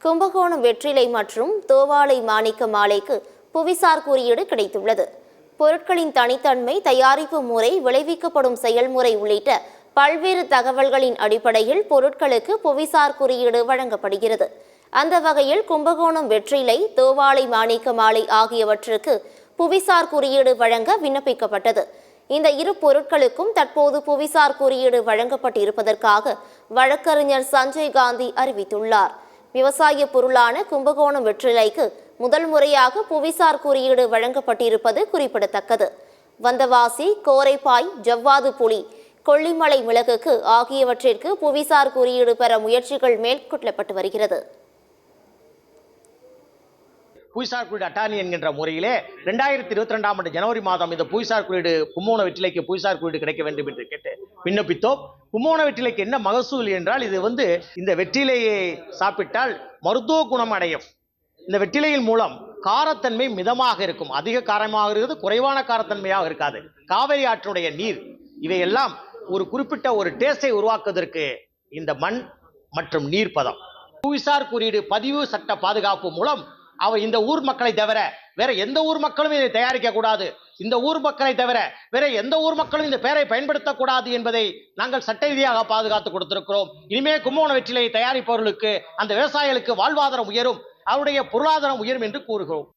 கும்பகோணம் வெற்றிலை மற்றும் தோவாளை மாணிக்க மாலைக்கு புவிசார் குறியீடு கிடைத்துள்ளது. பொருட்களின் தனித்தன்மை, தயாரிப்பு முறை, விளைவிக்கப்படும் செயல்முறை உள்ளிட்ட பல்வேறு தகவல்களின் அடிப்படையில் பொருட்களுக்கு புவிசார் குறியீடு வழங்கப்படுகிறது. அந்த வகையில் கும்பகோணம் வெற்றிலை, தோவாளை மாணிக்க மாலை ஆகியவற்றுக்கு புவிசார் குறியீடு வழங்க விண்ணப்பிக்கப்பட்டது. இந்த இரு பொருட்களுக்கும் தற்போது புவிசார் குறியீடு வழங்கப்பட்டிருப்பதற்காக வழக்கறிஞர் சஞ்சய் காந்தி அறிவித்துள்ளார். விவசாய பொருளான கும்பகோணம் வெற்றிலைக்கு முதல் முறையாக புவிசார் குறியீடு வழங்கப்பட்டிருப்பது குறிப்பிடத்தக்கது. வந்தவாசி, கோரைப்பாய், ஜவ்வாது புளி, கொல்லிமலை மிளகுக்கு ஆகியவற்றிற்கு புவிசார் குறியீடு பெற முயற்சிகள் மேற்கொள்ளப்பட்டு வருகிறது. புவிசார் குறியீடு அட்டானி என்கின்ற முறையிலே 2022ஆம் ஆண்டு ஜனவரி மாதம் இந்த புவிசார் குறியீடு கும்பகோண வெற்றிலைக்கு புவிசார் குறியீடு கிடைக்க வேண்டும் என்று கேட்டு விண்ணப்பித்தோம். கும்பகோண வெற்றிலைக்கு என்ன மகசூல் என்றால், இது இந்த வெற்றிலையை சாப்பிட்டால் மருத்துவ குணம் அடையும். இந்த வெற்றிலையின் மூலம் காரத்தன்மை மிதமாக இருக்கும். அதிக காரமாக இருக்கிறது, குறைவான காரத்தன்மையாக இருக்காது. காவிரி ஆற்றுடைய நீர் இவையெல்லாம் ஒரு குறிப்பிட்ட ஒரு டேஸ்டை உருவாக்குவதற்கு இந்த மண் மற்றும் நீர் பதம். புவிசார் குறியீடு பதிவு சட்ட பாதுகாப்பு மூலம் இந்த ஊர் மக்களை தவிர வேற எந்த ஊர் மக்களும் இதை தயாரிக்க கூடாது, இந்த ஊர் மக்களை தவிர வேற எந்த ஊர் மக்களும் இந்த பெயரை பயன்படுத்தக்கூடாது என்பதை நாங்கள் சட்ட ரீதியாக பாதுகாத்து கொடுத்திருக்கிறோம். இனிமே கும்பகோண வெற்றிலையை தயாரிப்பவர்களுக்கு, அந்த விவசாயிகளுக்கு வாழ்வாதாரம் உயரும், அவருடைய பொருளாதாரம் உயரும் என்று கூறுகிறோம்.